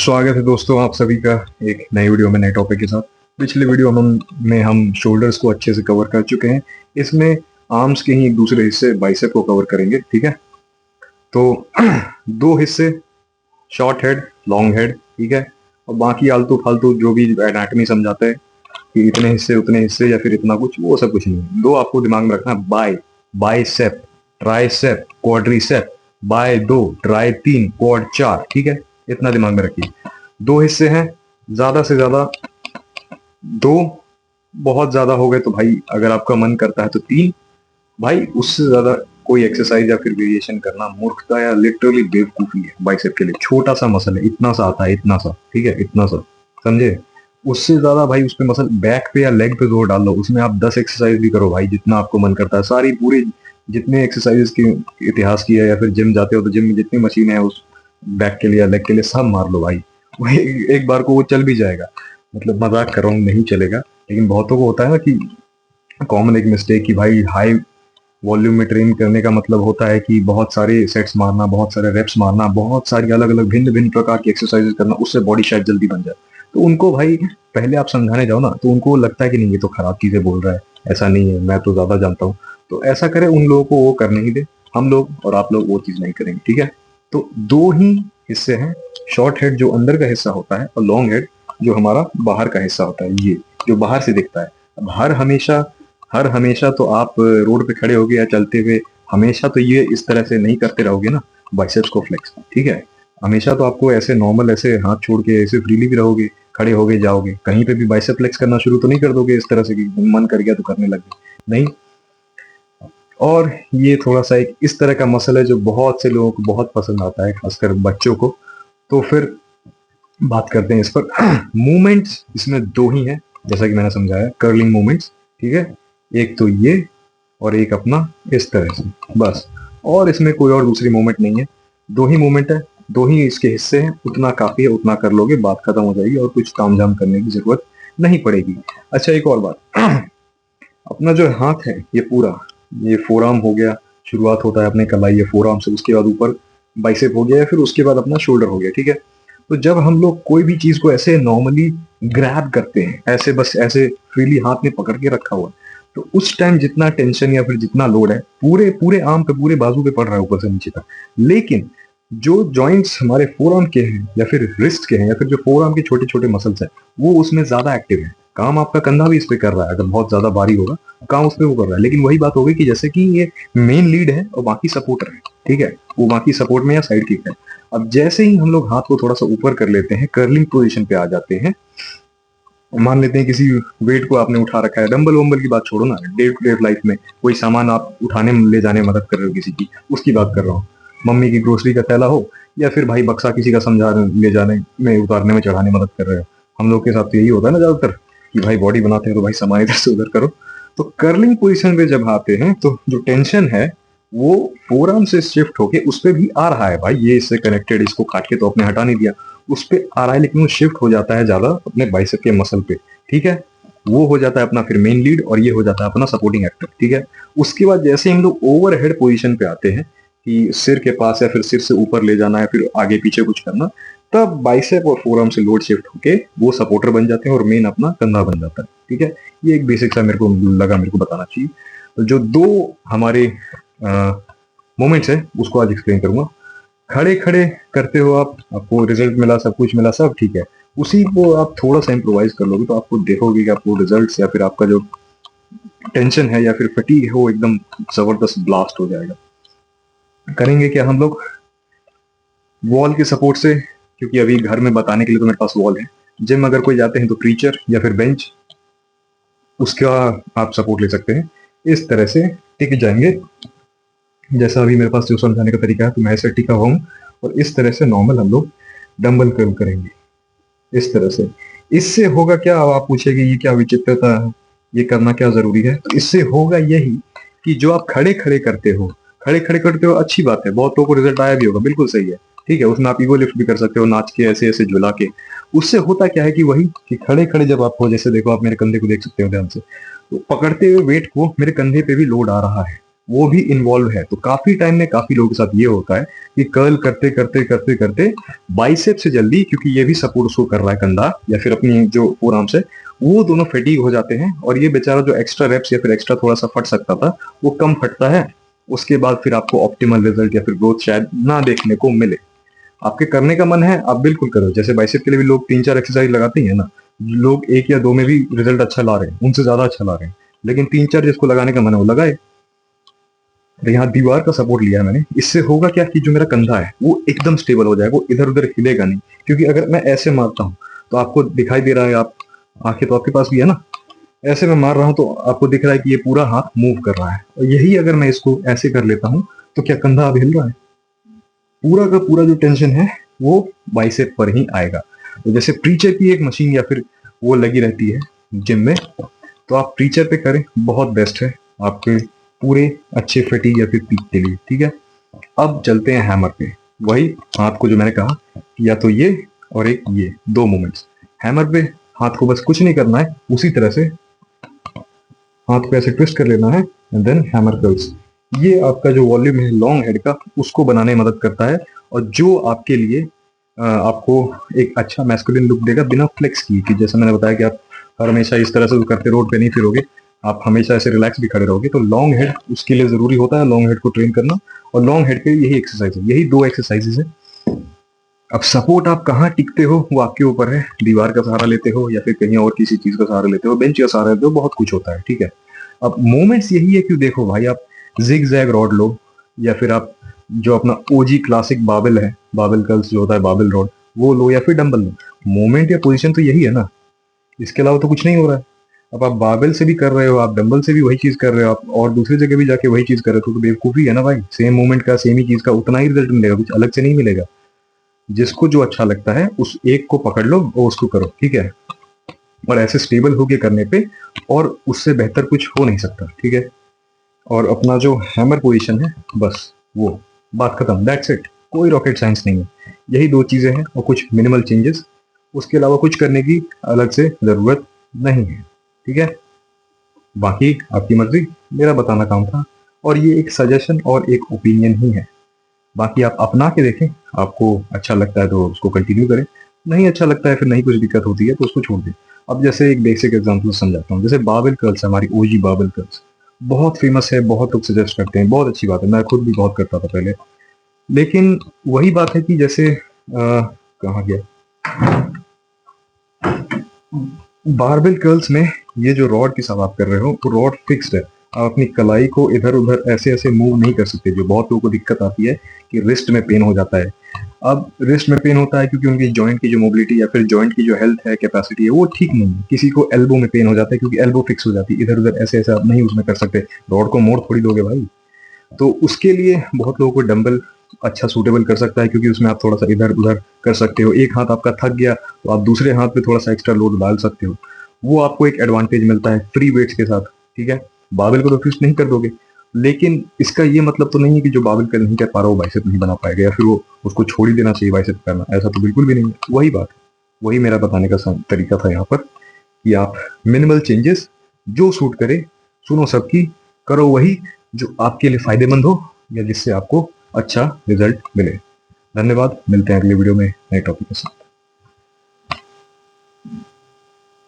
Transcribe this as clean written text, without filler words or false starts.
स्वागत है दोस्तों आप सभी का एक नई वीडियो में नए टॉपिक के साथ। पिछले वीडियो में हम शोल्डर्स को अच्छे से कवर कर चुके हैं। इसमें आर्म्स के ही एक दूसरे हिस्से बाइसेप को कवर करेंगे, ठीक है। तो दो हिस्से, शॉर्ट हेड, लॉन्ग हेड, ठीक है। और बाकी आलतू फालतू जो भी एनाटमी समझाते हैं कि इतने हिस्से उतने हिस्से या फिर इतना कुछ, वो सब कुछ नहीं है। दो आपको दिमाग में रखना है, बाइसेप, ट्राइसेप, क्वाड्रिसेप, बाय दो, ट्राई तीन, क्वाड चार, ठीक है। इतना दिमाग में रखिए। दो हिस्से हैं, ज्यादा से ज्यादा दो, बहुत ज्यादा हो गए तो भाई अगर आपका मन करता है तो तीन। भाई उससे ज्यादा कोई एक्सरसाइज या फिर वेरिएशन करना मूर्खता या लिटरली बेवकूफी है। बाइसेप के लिए छोटा सा मसल है, इतना सा आता है, इतना सा, ठीक है, इतना सा, समझे। उससे ज्यादा भाई उस पे मसल, बैक पे या लेग पे जोर डाल लो, उसमें आप 10 एक्सरसाइज भी करो भाई, जितना आपको मन करता है। सारी पूरी जितने एक्सरसाइज के इतिहास की है, या फिर जिम जाते हो तो जिम में जितनी मशीन है उस बैक के लिए या लेग के लिए, सब मार लो भाई। वो एक बार को वो चल भी जाएगा। मतलब मजाक कर रहा हूँ, नहीं चलेगा, लेकिन बहुतों को होता है ना कि कॉमन एक मिस्टेक कि भाई हाई वॉल्यूम में ट्रेन करने का मतलब होता है कि बहुत सारे सेट्स मारना, बहुत सारे रेप्स मारना, बहुत सारी अलग अलग भिन्न भिन्न प्रकार की एक्सरसाइजेस करना, उससे बॉडी शायद जल्दी बन जाए। तो उनको भाई पहले आप समझाने जाओ ना, तो उनको लगता है कि नहीं ये तो खराब चीजें बोल रहा है, ऐसा नहीं है, मैं तो ज्यादा जानता हूँ। तो ऐसा करें, उन लोगों को वो करने ही दे। हम लोग और आप लोग वो चीज नहीं करेंगे, ठीक है। तो दो ही हिस्से हैं, शॉर्ट हेड जो अंदर का हिस्सा होता है और लॉन्ग हेड जो हमारा बाहर का हिस्सा होता है, ये जो बाहर से दिखता है। अब हर हमेशा तो आप रोड पे खड़े होगे या चलते हुए हमेशा तो ये इस तरह से नहीं करते रहोगे ना, बाइसेप्स को फ्लेक्स, ठीक है। हमेशा तो आपको ऐसे नॉर्मल ऐसे हाथ छोड़ के ऐसे फ्रीली भी रहोगे, खड़े होगे जाओगे, कहीं पे भी बाइसेप फ्लेक्स करना शुरू तो नहीं कर दोगे इस तरह से कि मन कर गया तो करने लग गए, नहीं। और ये थोड़ा सा एक इस तरह का मसल है जो बहुत से लोगों को बहुत पसंद आता है, खासकर बच्चों को। तो फिर बात करते हैं इस पर। मूवमेंट्स इसमें दो ही हैं, जैसा कि मैंने समझाया, कर्लिंग मूवमेंट्स, ठीक है। एक तो ये, और एक अपना इस तरह से, बस। और इसमें कोई और दूसरी मूवमेंट नहीं है, दो ही मूवमेंट है, दो ही इसके हिस्से हैं, उतना काफी है, उतना कर लोगे, बात खत्म हो जाएगी और कुछ तामझाम करने की जरूरत नहीं पड़ेगी। अच्छा, एक और बात। अपना जो हाथ है ये पूरा, ये फोरआर्म हो गया, शुरुआत होता है अपने कलाई या फोरआर्म से, उसके बाद ऊपर बाइसेप हो गया, या फिर उसके बाद अपना शोल्डर हो गया, ठीक है। तो जब हम लोग कोई भी चीज को ऐसे नॉर्मली ग्रैब करते हैं, ऐसे बस ऐसे फ्रीली हाथ में पकड़ के रखा हुआ है, तो उस टाइम जितना टेंशन या फिर जितना लोड है पूरे पूरे आर्म पे, पूरे बाजू पे पड़ रहा है ऊपर से नीचे तक। लेकिन जो जॉइंट्स हमारे फोर आर्म के हैं या फिर रिस्ट के हैं या फिर जो फोर आर्म के छोटे छोटे मसल्स हैं, वो उसमें ज्यादा एक्टिव है। काम आपका कंधा भी इस पे कर रहा है, अगर बहुत ज्यादा भारी होगा काम उस पे वो कर रहा है। लेकिन वही बात होगी कि जैसे कि ये मेन लीड है और बाकी सपोर्टर है, ठीक है, वो बाकी सपोर्ट में या साइड किक है। अब जैसे ही हम लोग हाथ को थोड़ा सा ऊपर कर लेते हैं, कर्लिंग पोजीशन पे आ जाते हैं, मान लेते हैं किसी वेट को आपने उठा रखा है, डंबल वंबल की बात छोड़ो ना, डे टू डे लाइफ में कोई सामान आप उठाने ले जाने में मदद कर रहे हो किसी की, उसकी बात कर रहा हूँ। मम्मी की ग्रोसरी का थैला हो, या फिर भाई बक्सा किसी का समझा ले जाने में, उतारने में, चढ़ाने में मदद कर रहे हो। हम लोग के साथ तो यही होता है ना ज्यादातर, कि भाई बॉडी बनाते हैं तो भाई सामान इधर से उधर करो। तो कर्लिंग पोजिशन पे जब आते हैं तो जो टेंशन है वो फोरआर्म से शिफ्ट होके उस पे भी आ रहा है भाई, ये इससे कनेक्टेड, इसको काट के तो अपने हटा नहीं दिया, उस पे आ रहा है, लेकिन वो शिफ्ट हो जाता है ज्यादा अपने बाइसेप के मसल पे, ठीक है। वो हो जाता है अपना फिर मेन लीड, और ये हो जाता है अपना सपोर्टिंग एक्टर, ठीक है। उसके बाद जैसे हम लोग ओवर हेड पोजिशन पे आते हैं कि सिर के पास या फिर सिर से ऊपर ले जाना है, फिर आगे पीछे कुछ करना, तब बाइसेप और फोरआर्म से लोड शिफ्ट होके वो सपोर्टर बन जाते हैं और मेन अपना कंधा बन जाता है, ठीक है। ये एक बेसिक सा मेरे को लगा, मेरे को बताना चाहिए। तो जो दो हमारे मोमेंट्स है उसको आज एक्सप्लेन करूंगा। खड़े खड़े करते हो आप, आपको रिजल्ट मिला, सब कुछ मिला, सब ठीक है। उसी को आप थोड़ा सा इम्प्रोवाइज कर लोगे तो आपको देखोगे कि आपको रिजल्ट्स या फिर आपका जो टेंशन है या फिर फटीग है वो एकदम जबरदस्त ब्लास्ट हो जाएगा। करेंगे क्या हम लोग, वॉल के सपोर्ट से, क्योंकि अभी घर में बताने के लिए तो मेरे पास वॉल है। जिम अगर कोई जाते हैं तो क्रीचर या फिर बेंच, उसका आप सपोर्ट ले सकते हैं। इस तरह से टिक जाएंगे, जैसा अभी मेरे पास जो समझाने का तरीका है, तो मैं ऐसे टिका हुआ हूँ, और इस तरह से नॉर्मल हम लोग डंबल कर्ल करेंगे, इस तरह से। इससे होगा क्या, अब आप पूछेंगे ये क्या विचित्रता है, ये करना क्या जरूरी है। तो इससे होगा यही कि जो आप खड़े खड़े करते हो, खड़े खड़े करते हो, अच्छी बात है, बहुत लोगों को रिजल्ट आया भी होगा, बिल्कुल सही है, ठीक है। उसमें आप ईगो लिफ्ट भी कर सकते हो, नाच के ऐसे ऐसे झुला के। उससे होता क्या है कि वही कि खड़े खड़े जब आप हो, जैसे देखो आप मेरे कंधे को देख सकते हो ध्यान से, तो पकड़ते हुए वेट को मेरे कंधे पे भी लोड आ रहा है, वो भी इन्वॉल्व है। तो काफी टाइम में काफी लोगों के साथ ये होता है कि कर्ल करते करते करते करते बाइसेप से जल्दी, क्योंकि ये भी सपोर्ट शो कर रहा है कंधा या फिर अपनी जो फोर आर्म से, वो दोनों फटीग हो जाते हैं और ये बेचारा जो एक्स्ट्रा रेप्स या फिर एक्स्ट्रा थोड़ा सा फट सकता था वो कम फटता है। उसके बाद फिर आपको ऑप्टिमल रिजल्ट या फिर ग्रोथ शायद ना देखने को मिले। आपके करने का मन है आप बिल्कुल करो, जैसे बाइसेप के लिए भी लोग 3-4 एक्सरसाइज लगाते हैं ना, लोग 1 या 2 में भी रिजल्ट अच्छा ला रहे हैं, उनसे ज्यादा अच्छा ला रहे हैं, लेकिन 3-4 जिसको लगाने का मन है वो लगाए। तो यहाँ दीवार का सपोर्ट लिया है मैंने, इससे होगा क्या कि जो मेरा कंधा है वो एकदम स्टेबल हो जाएगा, वो इधर उधर हिलेगा नहीं। क्योंकि अगर मैं ऐसे मारता हूँ तो आपको दिखाई दे रहा है, आप आंखें तो आपके पास भी है ना, ऐसे मैं मार रहा हूँ तो आपको दिख रहा है कि ये पूरा हाथ मूव कर रहा है। और यही अगर मैं इसको ऐसे कर लेता हूँ तो क्या कंधा अब हिल रहा है? पूरा का पूरा जो टेंशन है वो बाइसेप पर ही आएगा। तो जैसे प्रीचर की एक मशीन या फिर वो लगी रहती है जिम में, तो आप प्रीचर पे करें, बहुत बेस्ट है आपके पूरे अच्छे फटीग या फिर पीक के लिए। ठीक है, अब चलते हैं हैमर पे। वही हाथ को जो मैंने कहा कि या तो ये और एक ये 2 मूवमेंट्स। हैमर पे हाथ को बस कुछ नहीं करना है, उसी तरह से हाथ को ऐसे ट्विस्ट कर लेना है एंड देन हैमर कर्ल्स। ये आपका जो वॉल्यूम है लॉन्ग हेड का उसको बनाने में मदद करता है, और जो आपके लिए आपको एक अच्छा मैस्कुलिन लुक देगा बिना फ्लेक्स किए। कि जैसे मैंने बताया कि आप हमेशा इस तरह से करते रोड पे नहीं फिरोगे, आप हमेशा ऐसे रिलैक्स भी खड़े रहोगे। तो लॉन्ग हेड उसके लिए जरूरी होता है, लॉन्ग हेड को ट्रेन करना। और लॉन्ग हेड के लिए यही एक्सरसाइज है, यही 2 एक्सरसाइजेज है। अब सपोर्ट आप कहाँ टिकते हो वो आपके ऊपर है, दीवार का सहारा लेते हो या फिर कहीं और किसी चीज का सहारा लेते हो, बेंच का सहारा लेते हो, बहुत कुछ होता है। ठीक है, अब मोमेंट्स यही है कि देखो भाई, आप जिग जैग रॉड लो या फिर आप जो अपना ओजी क्लासिक बाबल है, बाबल कर्ल्स जो होता है बाबल रॉड, वो लो या फिर डंबल लो। मोमेंट या पोजीशन तो यही है ना, इसके अलावा तो कुछ नहीं हो रहा है। अब आप बाबल से भी कर रहे हो, आप डंबल से भी वही चीज कर रहे हो, आप और दूसरी जगह भी जाके वही चीज कर रहे हो, तो बेवकूफी है ना भाई। सेम मूवमेंट का सेम ही चीज का उतना ही रिजल्ट मिलेगा, कुछ अलग से नहीं मिलेगा। जिसको जो अच्छा लगता है उस एक को पकड़ लो और उसको करो। ठीक है, और ऐसे स्टेबल होके करने पे और उससे बेहतर कुछ हो नहीं सकता। ठीक है, और अपना जो हैमर पोजीशन है बस वो बात खत्म, दैट्स इट। कोई रॉकेट साइंस नहीं है, यही 2 चीजें हैं और कुछ मिनिमल चेंजेस, उसके अलावा कुछ करने की अलग से जरूरत नहीं है। ठीक है, बाकी आपकी मर्जी, मेरा बताना काम था। और ये एक सजेशन और एक ओपिनियन ही है, बाकी आप अपना के देखें, आपको अच्छा लगता है तो उसको कंटिन्यू करें, नहीं अच्छा लगता है फिर नहीं कुछ दिक्कत होती है तो उसको छोड़ दें। अब जैसे एक बेसिक एग्जांपल समझाता हूँ, जैसे बाबल कर्ल्स, हमारी ओजी बाबल कर्ल्स बहुत फेमस है, बहुत लोग सजेस्ट करते हैं, बहुत अच्छी बात है, मैं खुद भी बहुत करता था पहले। लेकिन वही बात है कि जैसे कहाँ गया, बारबेल कर्ल्स में ये जो रॉड के साथ आप कर रहे हो वो रॉड फिक्स्ड है, आप अपनी कलाई को इधर उधर ऐसे ऐसे मूव नहीं कर सकते। जो बहुत लोगों को दिक्कत आती है कि रिस्ट में पेन हो जाता है। अब रिस्ट में पेन होता है क्योंकि उनकी जॉइंट की जो मोबिलिटी या फिर जॉइंट की जो हेल्थ है, कैपेसिटी है, वो ठीक नहीं है। किसी को एल्बो में पेन हो जाता है क्योंकि एल्बो फिक्स हो जाती है, इधर उधर ऐसे ऐसे आप नहीं उसमें कर सकते, रॉड को मोड़ थोड़ी दोगे भाई। तो उसके लिए बहुत लोगों को डंबल अच्छा सूटेबल कर सकता है, क्योंकि उसमें आप थोड़ा सा इधर उधर कर सकते हो। एक हाथ आपका थक गया तो आप दूसरे हाथ पे थोड़ा सा एक्स्ट्रा लोड डाल सकते हो, वो आपको एक एडवांटेज मिलता है फ्री वेट्स के साथ। ठीक है, बाबल को तो फिक्स नहीं कर दोगे, लेकिन इसका ये मतलब तो नहीं है कि जो बाबल कर नहीं कर पा रहा वो बाइसेप नहीं बना पाएगा, या फिर वो उसको छोड़ ही देना चाहिए बाइसेप करना, ऐसा तो बिल्कुल भी नहीं है। वही बात, वही मेरा बताने का तरीका था यहाँ पर कि आप मिनिमल चेंजेस जो सूट करे, सुनो सबकी, करो वही जो आपके लिए फायदेमंद हो या जिससे आपको अच्छा रिजल्ट मिले। धन्यवाद, मिलते हैं अगले वीडियो में नए टॉपिक के साथ।